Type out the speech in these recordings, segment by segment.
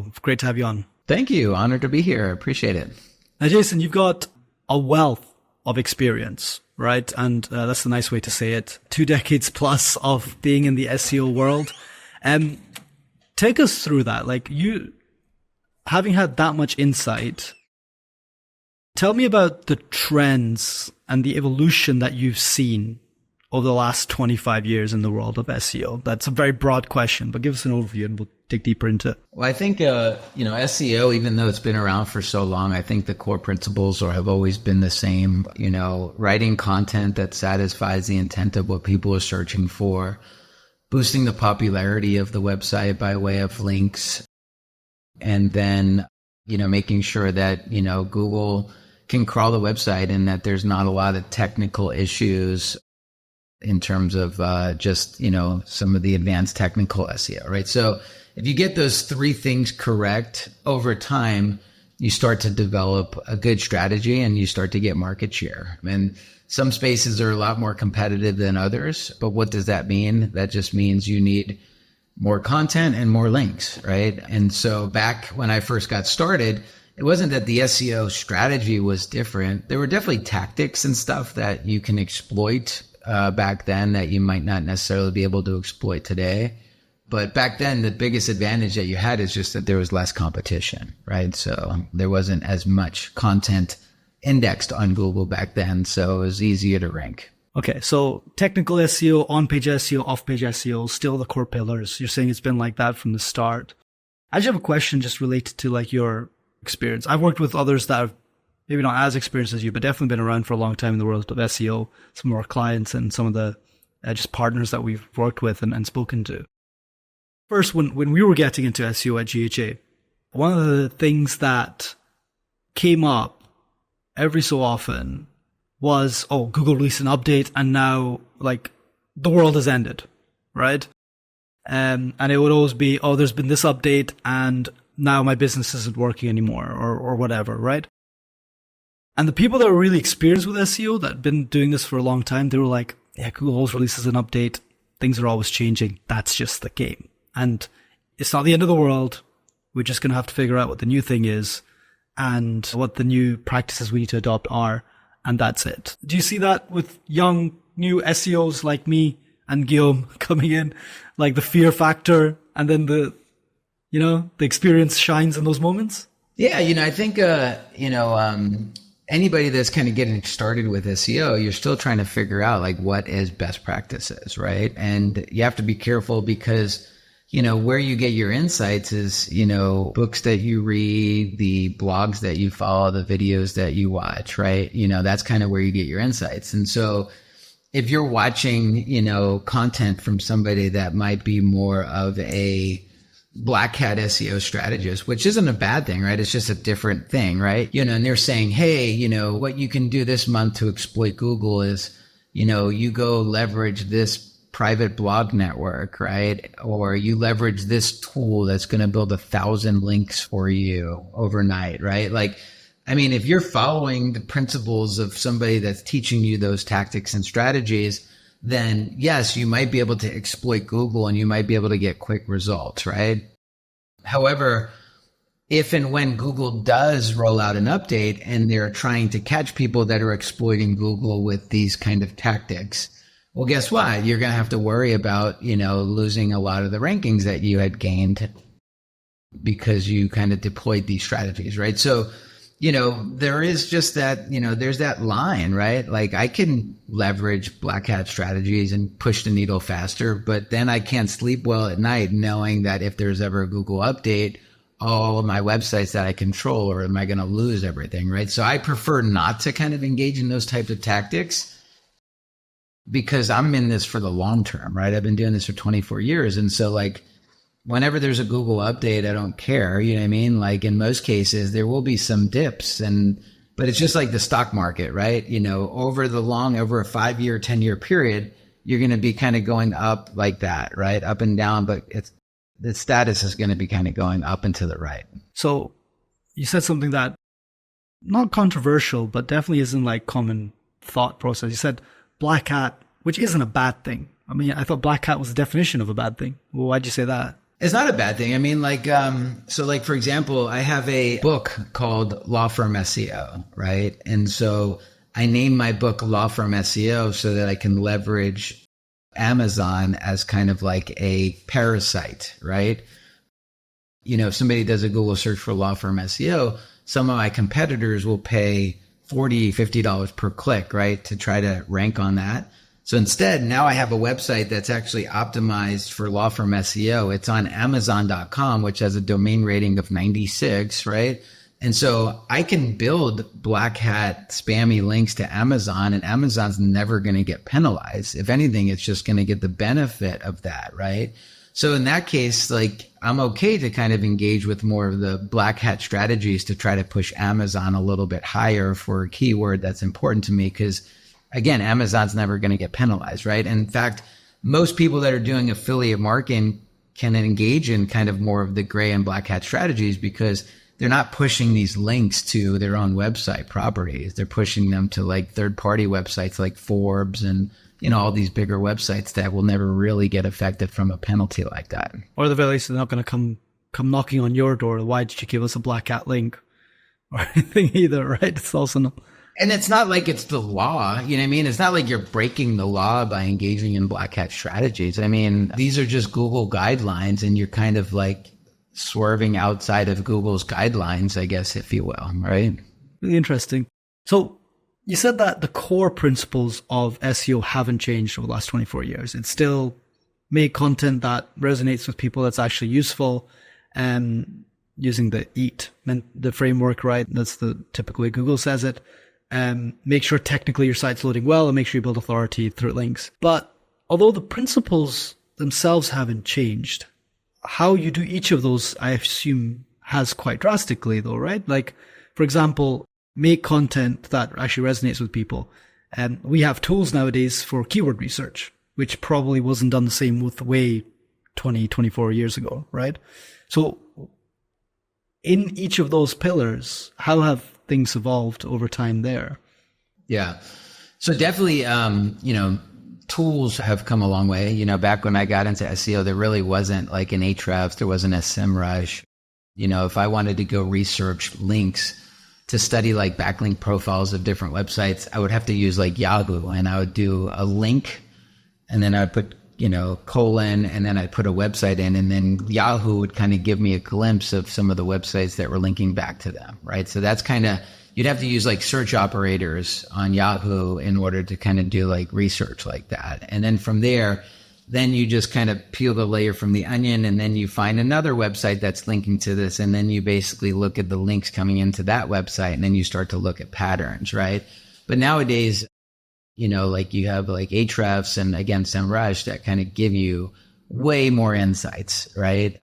SEO. Great to have you on. Thank you. Honored to be here. I appreciate it. Now, Jason, you've got a wealth of experience, right? And that's the nice way to say it. 2 decades plus of being in the SEO world. Take us through that. Like, you, having had that much insight, tell me about the trends and the evolution that you've seen over the last 25 years in the world of SEO. That's a very broad question, but give us an overview and we'll dig deeper into it. Well, I think, SEO, even though it's been around for so long, I think the core principles have always been the same. Writing content that satisfies the intent of what people are searching for, boosting the popularity of the website by way of links, and then, making sure that, Google can crawl the website and that there's not a lot of technical issues in terms of some of the advanced technical SEO, right? So if you get those 3 things correct over time, you start to develop a good strategy and you start to get market share. And some spaces are a lot more competitive than others, but what does that mean? That just means you need more content and more links, right? And so back when I first got started, it wasn't that the SEO strategy was different. There were definitely tactics and stuff that you can exploit back then that you might not necessarily be able to exploit today. But back then, the biggest advantage that you had is just that there was less competition, right? So there wasn't as much content indexed on Google back then, so it was easier to rank. Okay, so technical SEO, on-page SEO, off-page SEO, still the core pillars. You're saying it's been like that from the start. I just have a question just related to like your experience. I've worked with others that have maybe not as experienced as you, but definitely been around for a long time in the world of SEO, some of our clients and some of the just partners that we've worked with and spoken to. First, when we were getting into SEO at GHA, one of the things that came up every so often was, Google released an update and now like the world has ended, right? And it would always be, there's been this update and now my business isn't working anymore or whatever, right? And the people that were really experienced with SEO that had been doing this for a long time, they were like, yeah, Google always releases an update. Things are always changing. That's just the game. And it's not the end of the world. We're just going to have to figure out what the new thing is and what the new practices we need to adopt are. And that's it. Do you see that with young, new SEOs like me and Guillaume coming in, like the fear factor and then the experience shines in those moments? Yeah. I think, anybody that's kind of getting started with SEO, you're still trying to figure out like what is best practices, right? And you have to be careful because, where you get your insights is, books that you read, the blogs that you follow, the videos that you watch, right? That's kind of where you get your insights. And so if you're watching, content from somebody that might be more of a black hat SEO strategist, which isn't a bad thing, right? It's just a different thing, right? And they're saying, hey, what you can do this month to exploit Google is, you go leverage this private blog network, right? Or you leverage this tool that's going to build 1,000 links for you overnight, right? Like, I mean, if you're following the principles of somebody that's teaching you those tactics and strategies, then yes, you might be able to exploit Google and you might be able to get quick results, right? However, if and when Google does roll out an update and they're trying to catch people that are exploiting Google with these kind of tactics, well, guess what? You're going to have to worry about, losing a lot of the rankings that you had gained because you kind of deployed these strategies, right? So, there is just that, there's that line, right? Like I can leverage black hat strategies and push the needle faster, but then I can't sleep well at night knowing that if there's ever a Google update, all of my websites that I control, or am I going to lose everything, right? So I prefer not to kind of engage in those types of tactics because I'm in this for the long term, right? I've been doing this for 24 years. And so like, whenever there's a Google update, I don't care. You know what I mean? Like in most cases, there will be some dips but it's just like the stock market, right? Over a 5-year, 10-year period, you're going to be kind of going up like that, right? Up and down, but the status is going to be kind of going up and to the right. So you said something that not controversial, but definitely isn't like common thought process. You said black hat, which isn't a bad thing. I mean, I thought black hat was the definition of a bad thing. Well, why'd you say that? It's not a bad thing. I mean, like, so like, for example, I have a book called Law Firm SEO, right? And so I named my book Law Firm SEO so that I can leverage Amazon as kind of like a parasite, right? You know, if somebody does a Google search for law firm SEO, some of my competitors will pay $40, $50 per click, right? To try to rank on that. So instead, now I have a website that's actually optimized for law firm SEO. It's on Amazon.com, which has a domain rating of 96, right? And so I can build black hat spammy links to Amazon, and Amazon's never going to get penalized. If anything, it's just going to get the benefit of that, right? So in that case, like, I'm okay to kind of engage with more of the black hat strategies to try to push Amazon a little bit higher for a keyword that's important to me, because again, Amazon's never going to get penalized, right? And in fact, most people that are doing affiliate marketing can engage in kind of more of the gray and black hat strategies because they're not pushing these links to their own website properties. They're pushing them to like third-party websites like Forbes and, you know, all these bigger websites that will never really get affected from a penalty like that. Or the very least, they're not going to come knocking on your door. Why did you give us a black hat link? Or anything either, right? It's also not. And it's not like it's the law, you know what I mean? It's not like you're breaking the law by engaging in black hat strategies. I mean, these are just Google guidelines, and you're kind of like swerving outside of Google's guidelines, I guess, if you will, right? Really interesting. So you said that the core principles of SEO haven't changed over the last 24 years. It's still make content that resonates with people, that's actually useful, and using the EAT, the framework, right? That's the typical way Google says it. Make sure technically your site's loading well, and make sure you build authority through links. But although the principles themselves haven't changed, how you do each of those, I assume, has quite drastically though, right? Like, for example, make content that actually resonates with people. And we have tools nowadays for keyword research, which probably wasn't done the same way 20, 24 years ago, right? So in each of those pillars, how have things evolved over time there? Yeah. So definitely, you know, tools have come a long way. You know, back when I got into SEO, there really wasn't like an Ahrefs, there wasn't a SEMrush. You know, if I wanted to go research links to study like backlink profiles of different websites, I would have to use like Yahoo, and I would do a link, and then I'd put, you know, colon, and then I'd put a website in, and then Yahoo would kind of give me a glimpse of some of the websites that were linking back to them, right? So that's kind of, you'd have to use like search operators on Yahoo in order to kind of do like research like that. And then from there, then you just kind of peel the layer from the onion, and then you find another website that's linking to this. And then you basically look at the links coming into that website, and then you start to look at patterns, right? But nowadays, you know, like you have like Ahrefs and again, SEMrush that kind of give you way more insights, right?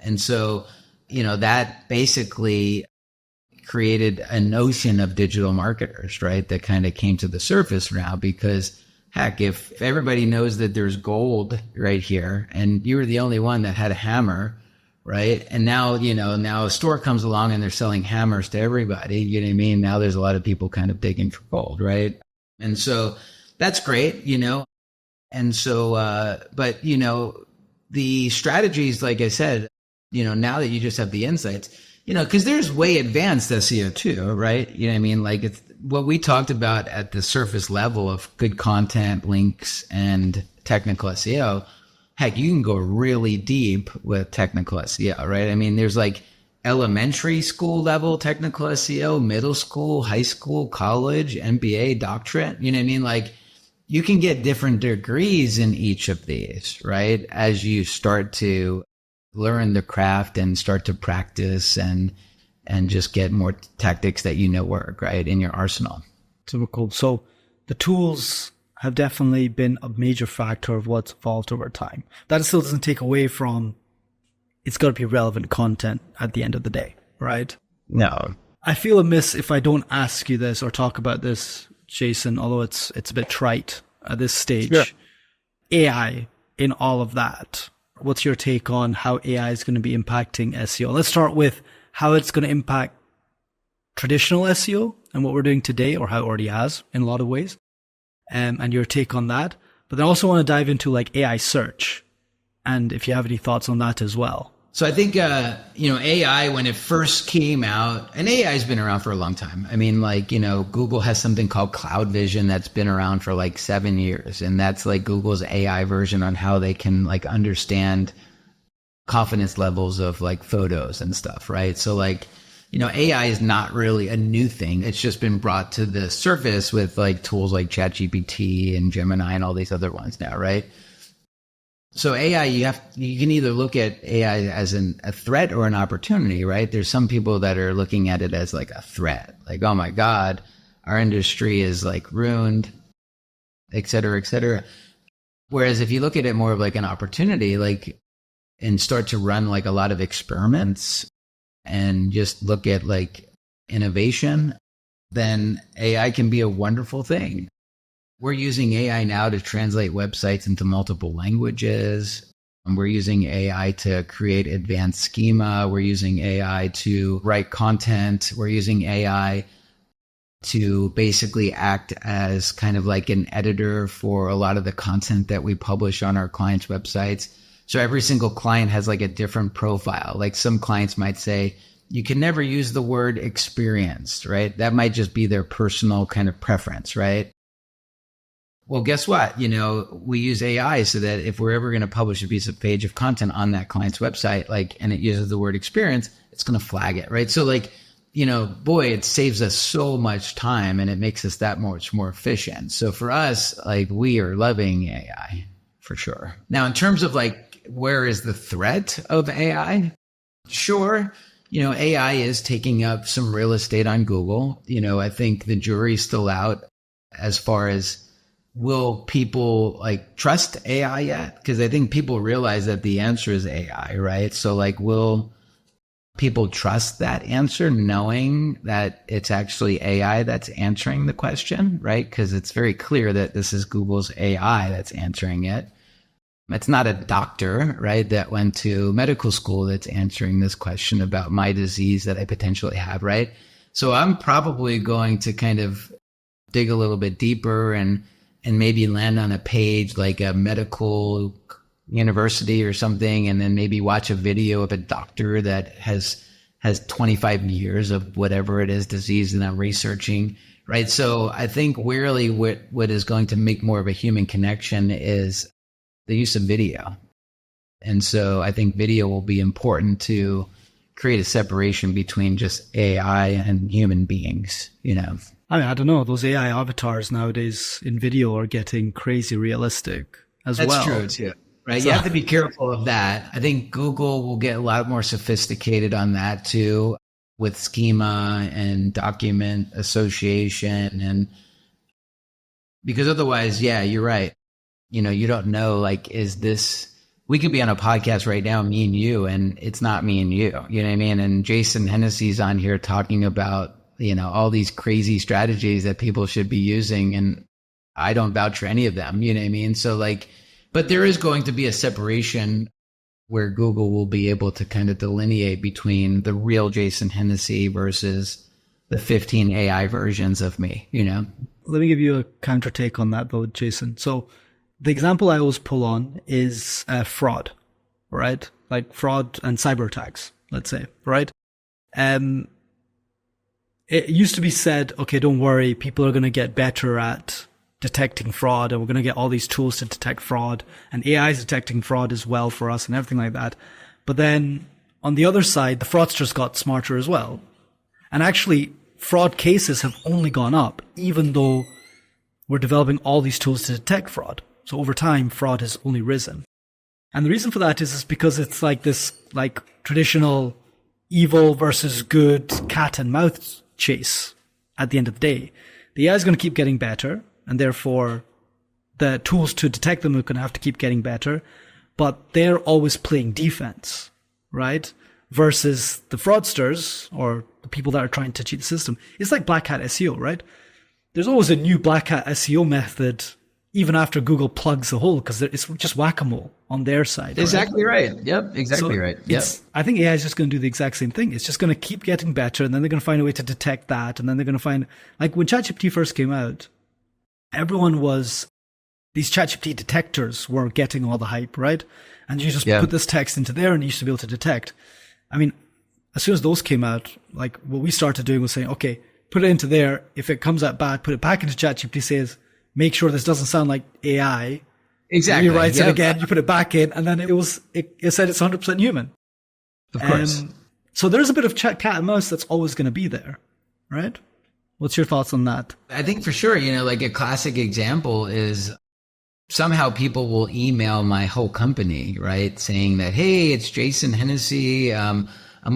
And so, you know, that basically created a notion of digital marketers, right? That kind of came to the surface now, because heck, if everybody knows that there's gold right here and you were the only one that had a hammer, right? And now, you know, now a store comes along and they're selling hammers to everybody, you know what I mean? Now there's a lot of people kind of digging for gold, right? And so that's great, you know? And so, but you know, the strategies, like I said, you know, now that you just have the insights, you know, because there's way advanced SEO too, right? You know what I mean? Like it's what we talked about at the surface level of good content, links, and technical SEO. Heck, you can go really deep with technical SEO, right? I mean, there's like elementary school level technical SEO, middle school, high school, college, MBA, doctorate. You know what I mean? Like you can get different degrees in each of these, right? As you start to learn the craft and start to practice and just get more tactics that you know work, right, in your arsenal. Super cool. So the tools have definitely been a major factor of what's evolved over time. That still doesn't take away from it's got to be relevant content at the end of the day, right? No. I feel amiss if I don't ask you this or talk about this, Jason, although it's a bit trite at this stage. Sure. AI in all of that. What's your take on how AI is going to be impacting SEO? Let's start with how it's going to impact traditional SEO and what we're doing today, or how it already has in a lot of ways, and your take on that. But then I also want to dive into like AI search And if you have any thoughts on that as well. So I think, AI, when it first came out, and AI has been around for a long time. I mean, Google has something called Cloud Vision that's been around for 7 years. And that's like Google's AI version on how they can understand confidence levels of photos and stuff, right? So AI is not really a new thing. It's just been brought to the surface with tools like ChatGPT and Gemini and all these other ones now, right? So AI, you can either look at AI as a threat or an opportunity, right? There's some people that are looking at it as a threat, oh my God, our industry is ruined, et cetera, et cetera. Whereas if you look at it more of an opportunity, and start to run a lot of experiments and just look at innovation, then AI can be a wonderful thing. We're using AI now to translate websites into multiple languages. And we're using AI to create advanced schema. We're using AI to write content. We're using AI to basically act as kind of an editor for a lot of the content that we publish on our clients' websites. So every single client has a different profile. Some clients might say, you can never use the word experienced, right? That might just be their personal kind of preference, right? Well, guess what? We use AI so that if we're ever going to publish a page of content on that client's website, and it uses the word experience, it's going to flag it, right? So boy, it saves us so much time and it makes us that much more efficient. So for us, we are loving AI for sure. Now, in terms of where is the threat of AI? Sure. AI is taking up some real estate on Google. I think the jury's still out as far as will people trust AI yet? Because I think people realize that the answer is AI, right? So will people trust that answer knowing that it's actually AI that's answering the question, right? Because it's very clear that this is Google's AI that's answering it. It's not a doctor, right, that went to medical school that's answering this question about my disease that I potentially have, right? So I'm probably going to kind of dig a little bit deeper and maybe land on a page like a medical university or something, and then maybe watch a video of a doctor that has 25 years of whatever it is disease that I'm researching, right? So I think really what is going to make more of a human connection is the use of video. And so I think video will be important to create a separation between just AI and human beings, I don't know. Those AI avatars nowadays in video are getting crazy realistic as well. That's true too, right? So, you have to be careful of that. I think Google will get a lot more sophisticated on that too, with schema and document association. And because otherwise, yeah, you're right. You don't know, is this, we could be on a podcast right now, me and you, and it's not me and you, you know what I mean? And Jason Hennessey's on here talking about, all these crazy strategies that people should be using. And I don't vouch for any of them, you know what I mean? So but there is going to be a separation where Google will be able to kind of delineate between the real Jason Hennessey versus the 15 AI versions of me, Let me give you a counter take on that though, Jason. So the example I always pull on is fraud, right? Fraud and cyber attacks, let's say, right? It used to be said, okay, don't worry, people are going to get better at detecting fraud, and we're going to get all these tools to detect fraud, and AI is detecting fraud as well for us and everything like that. But then on the other side, the fraudsters got smarter as well. And actually, fraud cases have only gone up, even though we're developing all these tools to detect fraud. So over time, fraud has only risen. And the reason for that is because it's this traditional evil versus good cat and mouse chase at the end of the day. The AI is going to keep getting better, and therefore the tools to detect them are going to have to keep getting better, but they're always playing defense, right? Versus the fraudsters or the people that are trying to cheat the system. It's like black hat SEO, right? There's always a new black hat SEO method even after Google plugs the hole, because it's just whack-a-mole on their side. Exactly right. Yep, exactly right. Yep. I think AI is just going to do the exact same thing. It's just going to keep getting better, and then they're going to find a way to detect that, and then they're going to find, when ChatGPT first came out, everyone was these ChatGPT detectors were getting all the hype, right? And you just Yeah. put this text into there and you used to be able to detect. I mean, as soon as those came out, like what we started doing was saying, okay, put it into there. If it comes out bad, put it back into ChatGPT, says, make sure this doesn't sound like AI. Exactly. Rewrites Yep. it again, you put it back in, and then it said it's 100% human. Of course. So there's a bit of cat and mouse that's always going to be there, right? What's your thoughts on that? I think for sure, like a classic example is somehow people will email my whole company, right? Saying that, hey, it's Jason Hennessey. I'm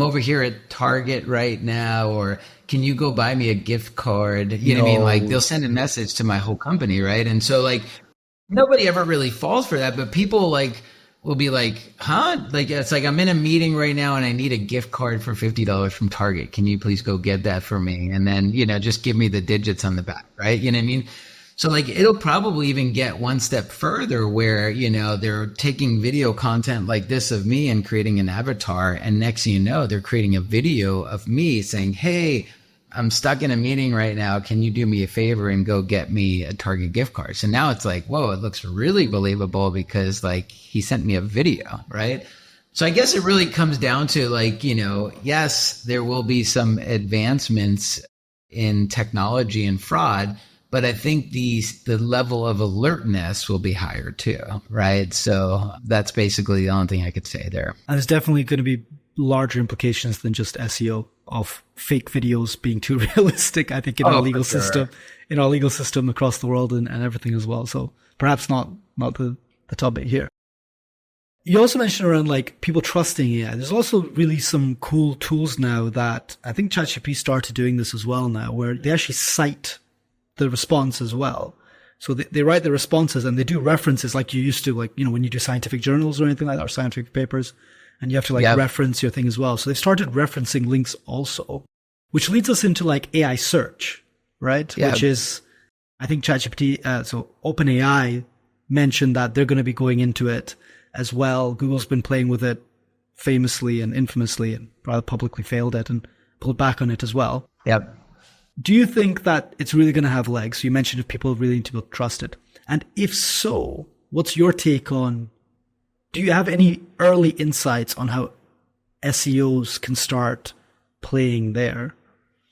over here at Target right now, or can you go buy me a gift card? You know what I mean? Like they'll send a message to my whole company, right? And so like nobody ever really falls for that, but people like will be like, huh? Like it's like I'm in a meeting right now and I need a gift card for $50 from Target. Can you please go get that for me? And then, just give me the digits on the back, right? You know what I mean? So like it'll probably even get one step further where, they're taking video content like this of me and creating an avatar. And next thing you know, they're creating a video of me saying, hey, I'm stuck in a meeting right now. Can you do me a favor and go get me a Target gift card? So now it's like, whoa, it looks really believable because like he sent me a video, right? So I guess it really comes down to like, yes, there will be some advancements in technology and fraud, but I think the level of alertness will be higher too, right? So that's basically the only thing I could say there. And there's definitely going to be larger implications than just SEO of fake videos being too realistic, I think, in our legal system across the world and everything as well. So perhaps not the topic here. You also mentioned around like people trusting AI. There's also really some cool tools now that I think ChatGPT started doing this as well now, where they actually cite the response as well. So they write the responses and they do references like you used to, like, when you do scientific journals or anything like that, or scientific papers, and you have to reference your thing as well. So they've started referencing links also, which leads us into like AI search, right? Yeah. Which is, I think ChatGPT, so OpenAI mentioned that they're going to be going into it as well. Google's been playing with it famously and infamously and rather publicly failed it and pulled back on it as well. Yep. Do you think that it's really going to have legs? You mentioned if people really need to be trusted. And if so, what's your take on, do you have any early insights on how SEOs can start playing there?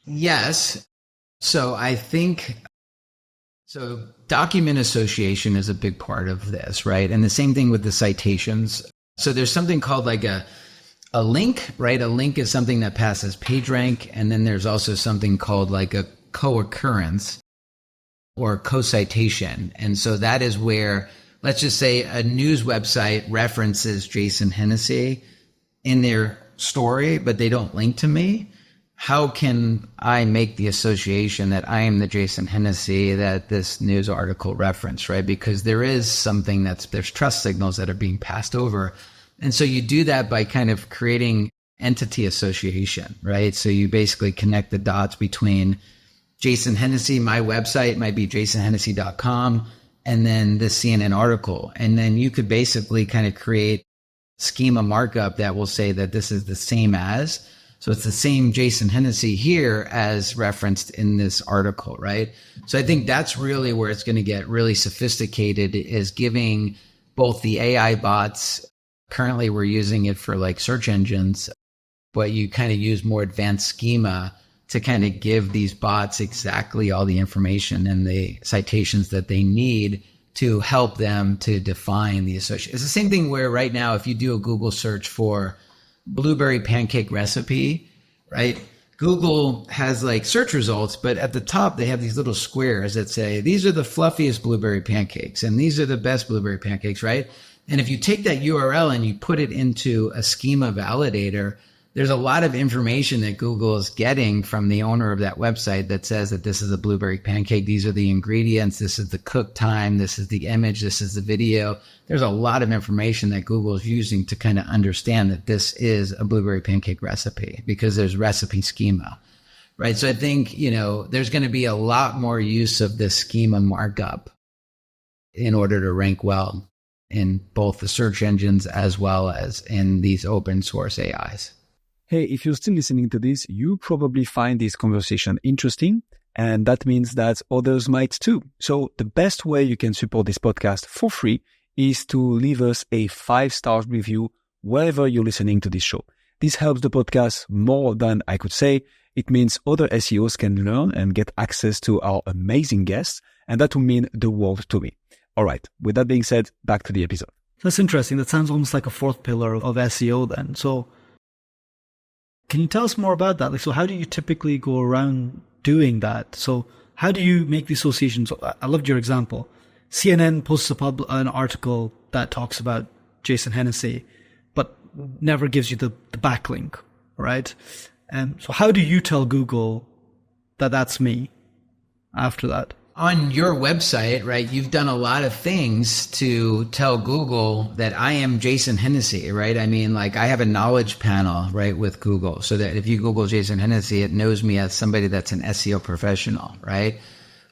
Yes. So I think, document association is a big part of this, right? And the same thing with the citations. So there's something called like a link, right? A link is something that passes PageRank. And then there's also something called like a co-occurrence or co-citation. And so that is where, let's just say a news website references Jason Hennessey in their story, but they don't link to me. How can I make the association that I am the Jason Hennessey that this news article referenced, right? Because there is something there's trust signals that are being passed over. And so you do that by kind of creating entity association, right? So you basically connect the dots between Jason Hennessey, my website might be jasonhennessey.com, and then the CNN article. And then you could basically kind of create schema markup that will say that this is the same as. So it's the same Jason Hennessey here as referenced in this article, right? So I think that's really where it's going to get really sophisticated, is giving both the AI bots. Currently, we're using it for like search engines, but you kind of use more advanced schema to kind of give these bots exactly all the information and the citations that they need to help them to define the association. It's the same thing where right now, if you do a Google search for blueberry pancake recipe, right? Google has like search results, but at the top, they have these little squares that say, these are the fluffiest blueberry pancakes, and these are the best blueberry pancakes, right? And if you take that URL and you put it into a schema validator, there's a lot of information that Google is getting from the owner of that website that says that this is a blueberry pancake. These are the ingredients. This is the cook time. This is the image. This is the video. There's a lot of information that Google is using to kind of understand that this is a blueberry pancake recipe because there's recipe schema, right? So I think, there's going to be a lot more use of this schema markup in order to rank well in both the search engines as well as in these open source AIs. Hey, if you're still listening to this, you probably find this conversation interesting And that means that others might too. So the best way you can support this podcast for free is to leave us a 5-star review wherever you're listening to this show. This helps the podcast more than I could say. It means other SEOs can learn and get access to our amazing guests, and that will mean the world to me. All right, with that being said, back to the episode. That's interesting. That sounds almost like a fourth pillar of SEO then. So can you tell us more about that? Like, so how do you typically go around doing that? So how do you make the associations? I loved your example. CNN posts an article that talks about Jason Hennessey, but never gives you the backlink, right? So how do you tell Google that that's me after that? On your website, right, you've done a lot of things to tell Google that I am Jason Hennessey, right? I mean, like I have a knowledge panel, right, with Google so that if you Google Jason Hennessey, it knows me as somebody that's an SEO professional, right?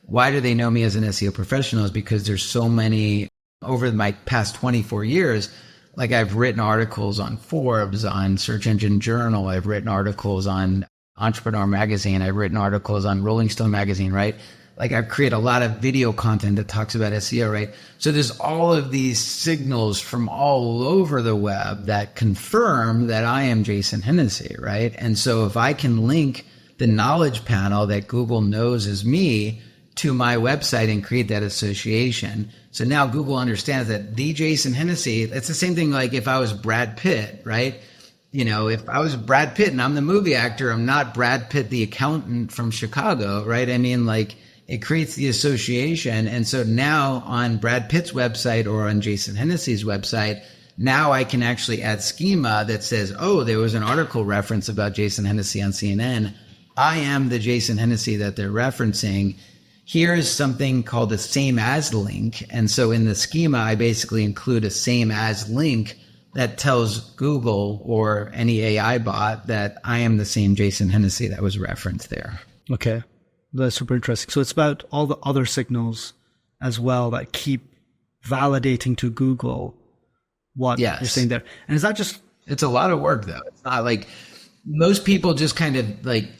Why do they know me as an SEO professional? Is because there's so many over my past 24 years. Like I've written articles on Forbes, on Search Engine Journal. I've written articles on Entrepreneur Magazine. I've written articles on Rolling Stone Magazine, right? Like I've created a lot of video content that talks about SEO, right? So there's all of these signals from all over the web that confirm that I am Jason Hennessey, right? And so if I can link the knowledge panel that Google knows is me to my website and create that association. So now Google understands that the Jason Hennessey, it's the same thing like if I was Brad Pitt, right? You know, if I was Brad Pitt and I'm the movie actor, I'm not Brad Pitt, the accountant from Chicago, right? I mean, like it creates the association. And so now on Brad Pitt's website or on Jason Hennessey's website, now I can actually add schema that says, oh, there was an article reference about Jason Hennessey on CNN. I am the Jason Hennessey that they're referencing. Here's something called a same as link. And so in the schema, I basically include a same as link that tells Google or any AI bot that I am the same Jason Hennessey that was referenced there. Okay. That's super interesting. So it's about all the other signals as well that keep validating to Google what you're saying there. And is that just... It's a lot of work though. It's not like most people just kind of like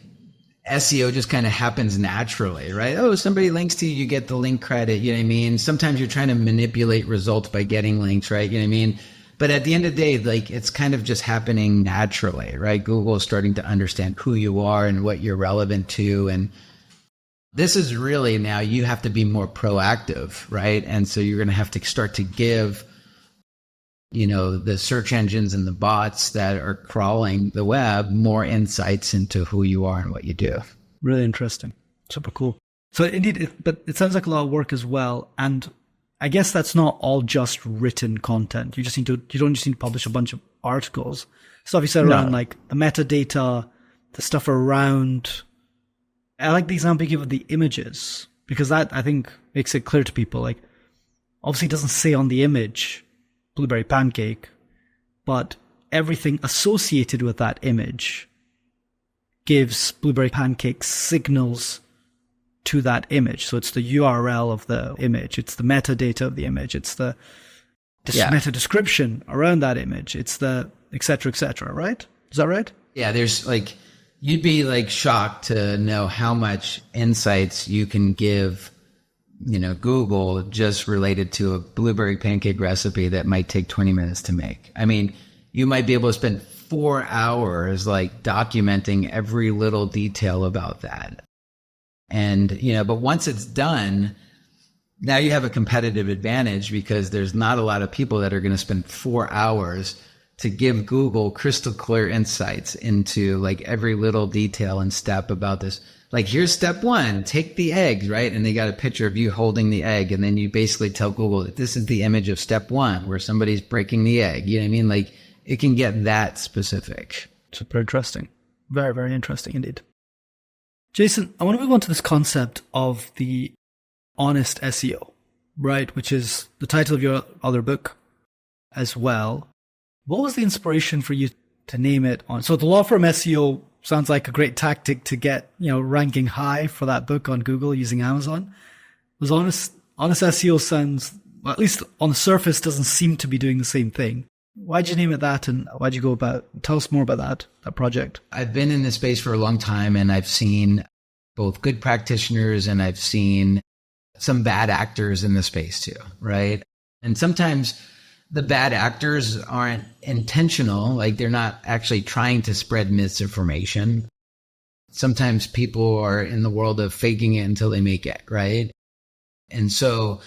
SEO just kind of happens naturally, right? Oh, somebody links to you, you get the link credit. You know what I mean? Sometimes you're trying to manipulate results by getting links, right? You know what I mean? But at the end of the day, like it's kind of just happening naturally, right? Google is starting to understand who you are and what you're relevant to. And this is really now you have to be more proactive, right? And so you're going to have to start to give, you know, the search engines and the bots that are crawling the web more insights into who you are and what you do. Really interesting. Super cool. So indeed, but it sounds like a lot of work as well. And I guess that's not all just written content. You don't just need to publish a bunch of articles. Stuff you said around like the metadata, the stuff around, I like the example you give of the images, because that I think makes it clear to people. Like obviously it doesn't say on the image blueberry pancake, but everything associated with that image gives blueberry pancake signals to that image. So it's the URL of the image, it's the metadata of the image, it's the meta description around that image, it's the et cetera, right? Is that right? Yeah, there's like, you'd be like shocked to know how much insights you can give, you know, Google just related to a blueberry pancake recipe that might take 20 minutes to make. I mean, you might be able to spend 4 hours like documenting every little detail about that. And, you know, but once it's done, now you have a competitive advantage because there's not a lot of people that are going to spend 4 hours to give Google crystal clear insights into like every little detail and step about this. Like, here's step 1, take the eggs, right? And they got a picture of you holding the egg. And then you basically tell Google that this is the image of step 1 where somebody's breaking the egg. You know what I mean? Like it can get that specific. Super interesting. Very, very interesting indeed. Jason, I want to move on to this concept of the honest SEO, right? Which is the title of your other book as well. What was the inspiration for you to name it on? So the law firm SEO sounds like a great tactic to get, you know, ranking high for that book on Google using Amazon. Was honest SEO sounds, well, at least on the surface, doesn't seem to be doing the same thing. Why'd you name it that, and why'd you go about? Tell us more about that project. I've been in this space for a long time, and I've seen both good practitioners and I've seen some bad actors in the space too, right? And sometimes the bad actors aren't intentional, like they're not actually trying to spread misinformation. Sometimes people are in the world of faking it until they make it, right? And so,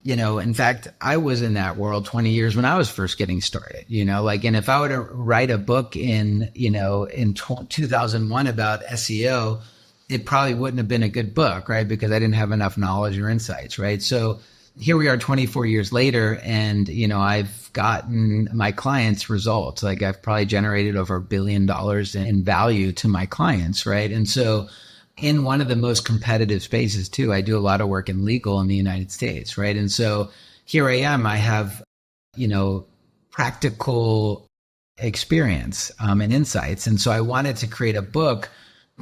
in fact, I was in that world 20 years when I was first getting started, and if I were to write a book in 2001 about SEO, it probably wouldn't have been a good book, right? Because I didn't have enough knowledge or insights, right? So here we are 24 years later, and, I've gotten my clients results. Like I've probably generated over $1 billion in value to my clients, right? And so in one of the most competitive spaces too, I do a lot of work in legal in the United States, right? And so here I am, I have, practical experience and insights. And so I wanted to create a book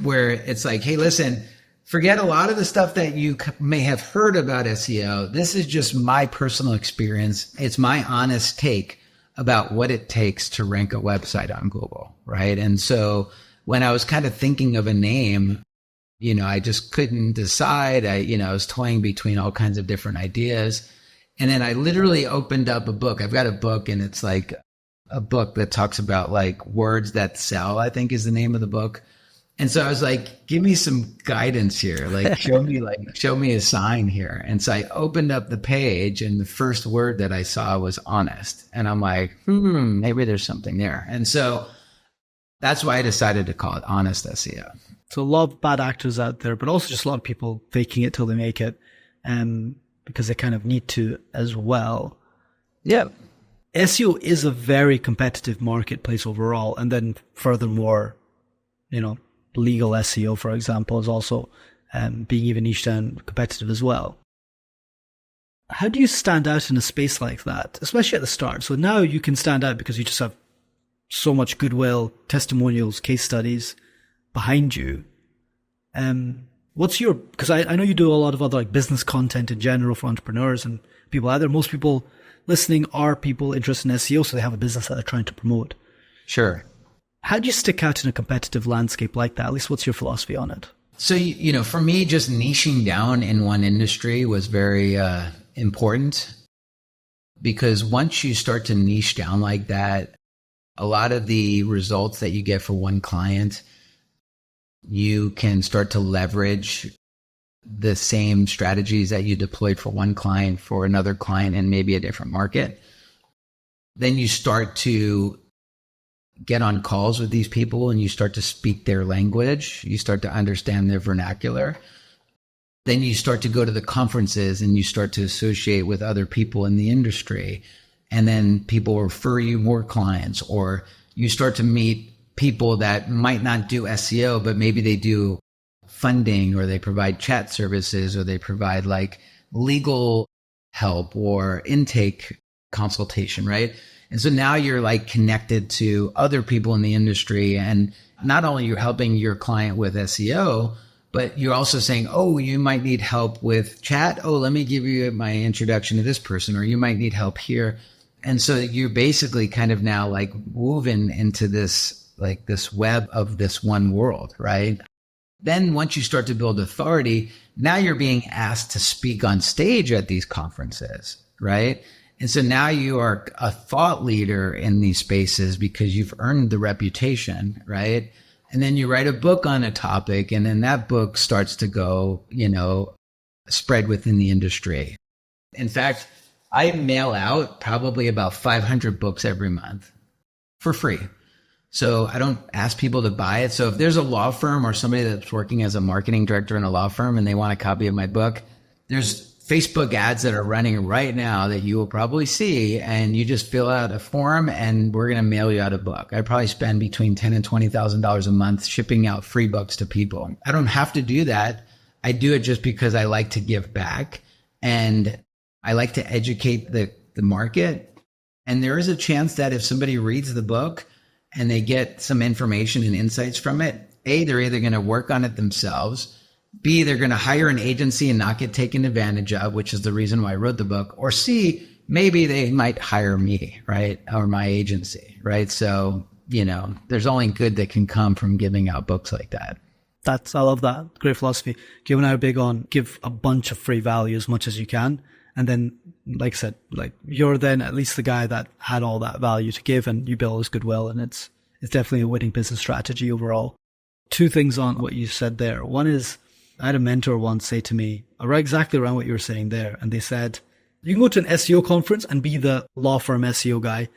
where it's like, hey, listen, forget a lot of the stuff that you may have heard about SEO. This is just my personal experience. It's my honest take about what it takes to rank a website on Google, right? And so when I was kind of thinking of a name, I just couldn't decide. I was toying between all kinds of different ideas. And then I literally opened up a book. I've got a book, and it's like a book that talks about like words that sell, I think is the name of the book. And so I was like, give me some guidance here. Like, show me a sign here. And so I opened up the page, and the first word that I saw was honest. And I'm like, maybe there's something there. And so that's why I decided to call it Honest SEO. So a lot of bad actors out there, but also just a lot of people faking it till they make it, because they kind of need to as well. Yeah. SEO is a very competitive marketplace overall. And then furthermore, legal SEO, for example, is also being even niche and competitive as well. How do you stand out in a space like that, especially at the start? So now you can stand out because you just have so much goodwill, testimonials, case studies behind you. Because I know you do a lot of other like business content in general for entrepreneurs and people out there. Most people listening are people interested in SEO, so they have a business that they're trying to promote. Sure. How do you stick out in a competitive landscape like that? At least what's your philosophy on it? So, for me, just niching down in one industry was very important, because once you start to niche down like that, a lot of the results that you get for one client, you can start to leverage the same strategies that you deployed for one client for another client in maybe a different market. Then you start to get on calls with these people and you start to speak their language. You start to understand their vernacular. Then you start to go to the conferences and you start to associate with other people in the industry. And then people refer you more clients, or you start to meet people that might not do SEO, but maybe they do funding, or they provide chat services, or they provide like legal help or intake consultation, right? And so now you're like connected to other people in the industry, and not only you're helping your client with SEO, but you're also saying, oh, you might need help with chat. Oh, let me give you my introduction to this person, or you might need help here. And so you're basically kind of now like woven into this web of this one world, right? Then once you start to build authority, now you're being asked to speak on stage at these conferences, right? And so now you are a thought leader in these spaces because you've earned the reputation, right? And then you write a book on a topic, and then that book starts to go, spread within the industry. In fact, I mail out probably about 500 books every month for free. So I don't ask people to buy it. So if there's a law firm or somebody that's working as a marketing director in a law firm and they want a copy of my book, there's Facebook ads that are running right now that you will probably see, and you just fill out a form and we're going to mail you out a book. I probably spend between $10,000 and $20,000 a month shipping out free books to people. I don't have to do that. I do it just because I like to give back and I like to educate the market. And there is a chance that if somebody reads the book and they get some information and insights from it, A, they're either going to work on it themselves, B, they're going to hire an agency and not get taken advantage of, which is the reason why I wrote the book, or C, maybe they might hire me, right? Or my agency, right? So, there's only good that can come from giving out books like that. I love that. Great philosophy. Given how big on give a bunch of free value as much as you can. And then, like I said, like you're then at least the guy that had all that value to give, and you build his goodwill. And it's definitely a winning business strategy overall. Two things on what you said there. One is I had a mentor once say to me, exactly around what you were saying there. And they said, you can go to an SEO conference and be the law firm SEO guy.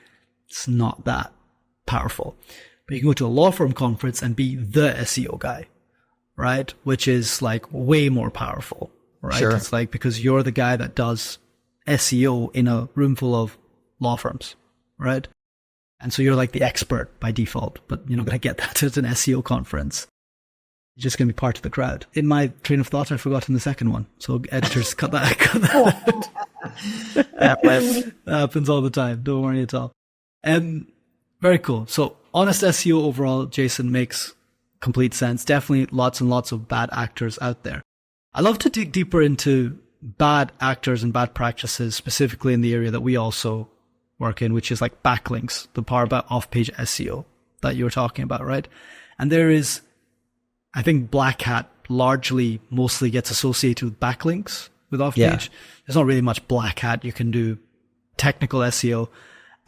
It's not that powerful. But you can go to a law firm conference and be the SEO guy, right? Which is like way more powerful, right? Sure. It's like because you're the guy that does SEO in a room full of law firms, right? And so you're like the expert by default, but you're not going to get that at an SEO conference. You're just going to be part of the crowd. In my train of thought, I've forgotten the second one. So editors, cut that out. That happens all the time. Don't worry at all. Very cool. So honest SEO overall, Jason, makes complete sense. Definitely lots and lots of bad actors out there. I love to dig deeper into bad actors and bad practices, specifically in the area that we also work in, which is like backlinks, the part about off-page SEO that you were talking about, right? And there is, I think Black Hat mostly gets associated with backlinks with off-page. Yeah. There's not really much Black Hat. You can do technical SEO.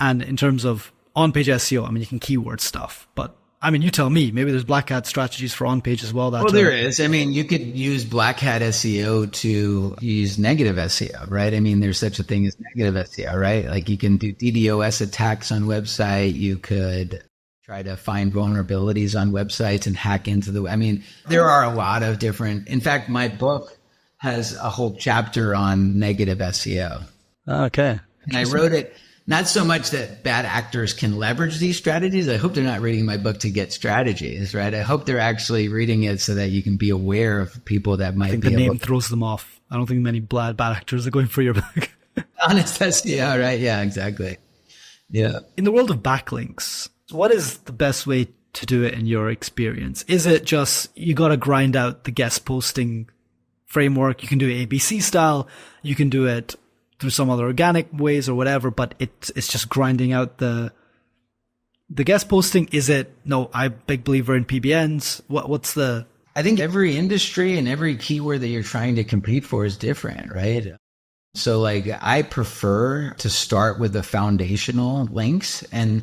And in terms of on-page SEO, I mean, you can keyword stuff, but I mean, you tell me, maybe there's Black Hat strategies for on-page as well. Well, there is. I mean, you could use Black Hat SEO to use negative SEO, right? I mean, there's such a thing as negative SEO, right? Like you can do DDoS attacks on website. You could try to find vulnerabilities on websites and hack into I mean, there are a lot of different, in fact, my book has a whole chapter on negative SEO. Okay. And I wrote it not so much that bad actors can leverage these strategies. I hope they're not reading my book to get strategies, right? I hope they're actually reading it so that you can be aware of people that might be I think the name throws them off. I don't think many bad actors are going for your book. Honest SEO, right? Yeah, exactly. Yeah. In the world of backlinks, what is the best way to do it in your experience? Is it just you got to grind out the guest posting framework? You can do it ABC style. You can do it through some other organic ways or whatever, but it's just grinding out the guest posting. Is it, no, I'm a big believer in PBNs. What's the... I think every industry and every keyword that you're trying to compete for is different, right? So like I prefer to start with the foundational links, and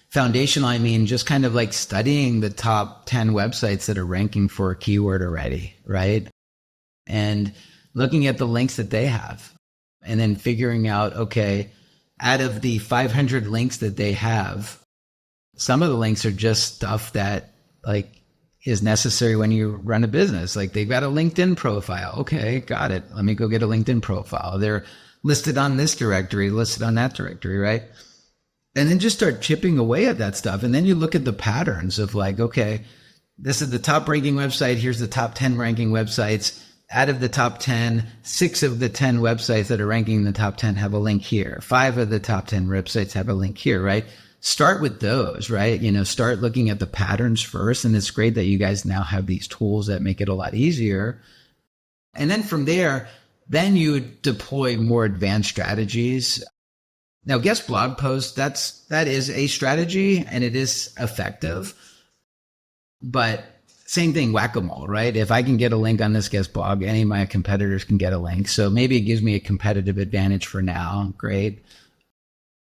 foundational, I mean, just kind of like studying the top 10 websites that are ranking for a keyword already, right? And looking at the links that they have. And then figuring out, okay, out of the 500 links that they have, some of the links are just stuff that like is necessary when you run a business. Like they've got a LinkedIn profile. Okay, got it. Let me go get a LinkedIn profile. They're listed on this directory, listed on that directory, right? And then just start chipping away at that stuff. And then you look at the patterns of like, okay, this is the top ranking website. Here's the top 10 ranking websites. Out of the top 10, 6 of the 10 websites that are ranking in the top 10 have a link here. 5 of the top 10 websites have a link here, right? Start with those, right? You know, start looking at the patterns first. And it's great that you guys now have these tools that make it a lot easier. And then from there, then you deploy more advanced strategies. Now, guest blog posts, that is a strategy and it is effective. But same thing, whack-a-mole, right? If I can get a link on this guest blog, any of my competitors can get a link. So maybe it gives me a competitive advantage for now. Great.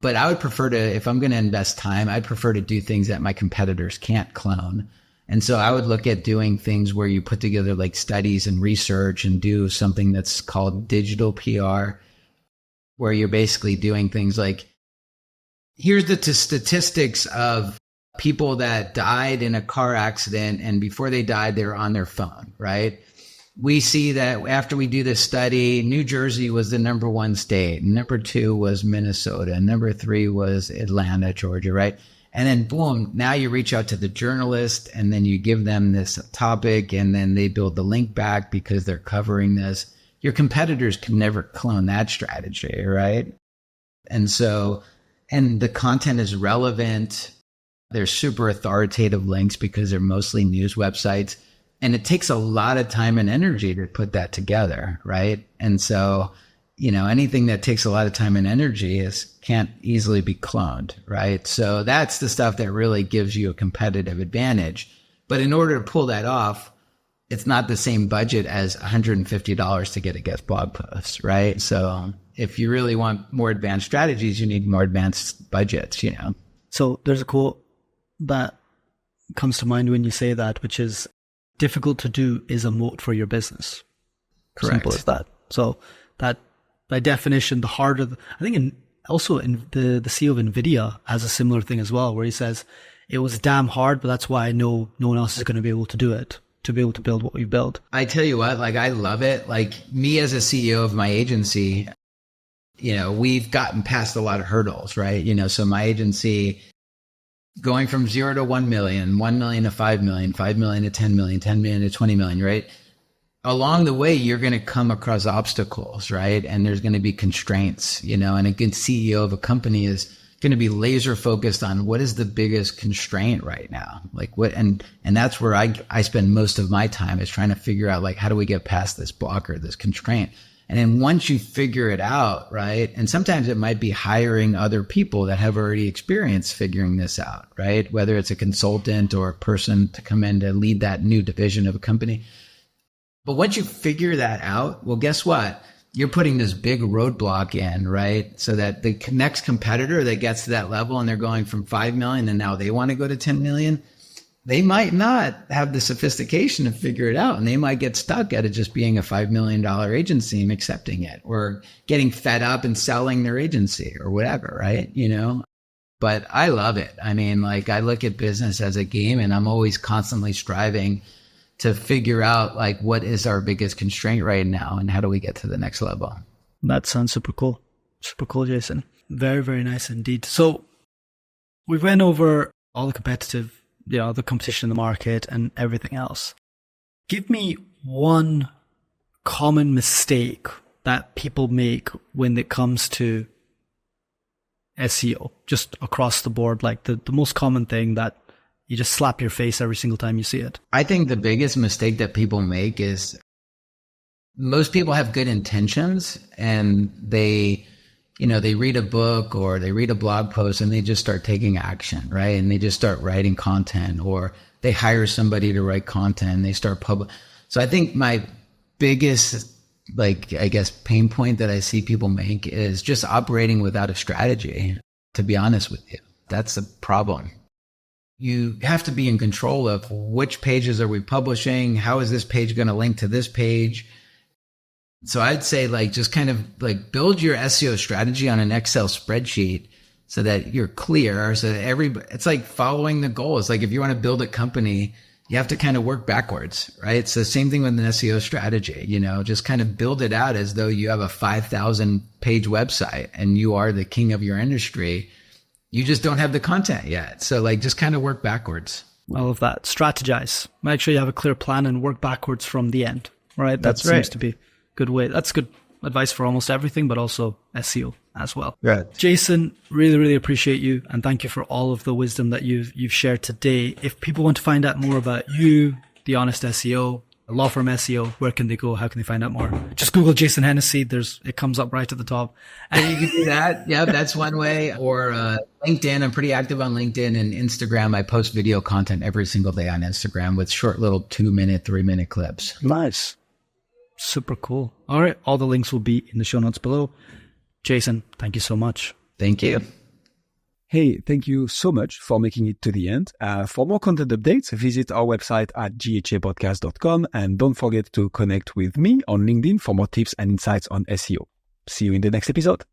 But I would prefer to, if I'm going to invest time, I'd prefer to do things that my competitors can't clone. And so I would look at doing things where you put together like studies and research and do something that's called digital PR, where you're basically doing things like, here's the statistics of people that died in a car accident, and before they died, they were on their phone, right? We see that after we do this study, New Jersey was the number 1 state, number 2 was Minnesota, number 3 was Atlanta, Georgia, right? And then boom, now you reach out to the journalist and then you give them this topic and then they build the link back because they're covering this. Your competitors can never clone that strategy, right? And so, and the content is relevant. They're super authoritative links because they're mostly news websites. And it takes a lot of time and energy to put that together, right? And so, you know, anything that takes a lot of time and energy can't easily be cloned, right? So that's the stuff that really gives you a competitive advantage. But in order to pull that off, it's not the same budget as $150 to get a guest blog post, right? So if you really want more advanced strategies, you need more advanced budgets, you know? So there's a quote that comes to mind when you say that, which is, difficult to do is a moat for your business. Correct. Simple as that. So that, by definition, the harder, I think also in the CEO of NVIDIA has a similar thing as well, where he says, it was damn hard, but that's why I know no one else is going to be able to do it, to be able to build what we've built. I tell you what, like, I love it. Like, me as a CEO of my agency, you know, we've gotten past a lot of hurdles, right? You know, so my agency going from 0 to 1 million, 1 million to 5 million, 5 million to 10 million, 10 million to 20 million, right? Along the way, you're going to come across obstacles, right? And there's going to be constraints, you know, and a good CEO of a company is going to be laser focused on what is the biggest constraint right now. Like what, and that's where I spend most of my time, is trying to figure out, like, how do we get past this blocker, this constraint? And then once you figure it out, right? And sometimes it might be hiring other people that have already experienced figuring this out, right? Whether it's a consultant or a person to come in to lead that new division of a company. But once you figure that out, well, guess what? You're putting this big roadblock in, right? So that the next competitor that gets to that level and they're going from 5 million and now they want to go to 10 million, they might not have the sophistication to figure it out. And they might get stuck at it just being a $5 million agency and accepting it, or getting fed up and selling their agency or whatever, right? You know, but I love it. I mean, like, I look at business as a game, and I'm always constantly striving to figure out, like, what is our biggest constraint right now and how do we get to the next level? That sounds super cool. Super cool, Jason. Very, very nice indeed. So we went over all the competitive, you know, the competition in the market and everything else. Give me one common mistake that people make when it comes to SEO, just across the board, like the most common thing that you just slap your face every single time you see it. I think the biggest mistake that people make is, most people have good intentions, and they, you know, they read a book or they read a blog post and they just start taking action, right? And they just start writing content, or they hire somebody to write content and they start So I think my biggest, like, I guess, pain point that I see people make is just operating without a strategy, to be honest with you. That's a problem. You have to be in control of which pages are we publishing? How is this page going to link to this page? So I'd say, like, just kind of like build your SEO strategy on an Excel spreadsheet so that you're clear, so that it's like following the goals. Like, if you want to build a company, you have to kind of work backwards, right? So same thing with an SEO strategy, you know, just kind of build it out as though you have a 5,000 page website and you are the king of your industry. You just don't have the content yet. So, like, just kind of work backwards. I love that. Strategize. Make sure you have a clear plan and work backwards from the end, right? That's That right. seems to be a good way. That's good advice for almost everything, but also SEO as well. Right. Jason, really, really appreciate you. And thank you for all of the wisdom that you've shared today. If people want to find out more about you, The Honest SEO, Law Firm SEO, where can they go? How can they find out more? Just Google Jason Hennessey. It comes up right at the top. And you can do that. Yeah, that's one way. Or LinkedIn. I'm pretty active on LinkedIn and Instagram. I post video content every single day on Instagram with short little 2-minute, 3-minute clips. Nice. Super cool. All right. All the links will be in the show notes below. Jason, thank you so much. Thank you. Hey, thank you so much for making it to the end. For more content updates, visit our website at ghapodcast.com, and don't forget to connect with me on LinkedIn for more tips and insights on SEO. See you in the next episode.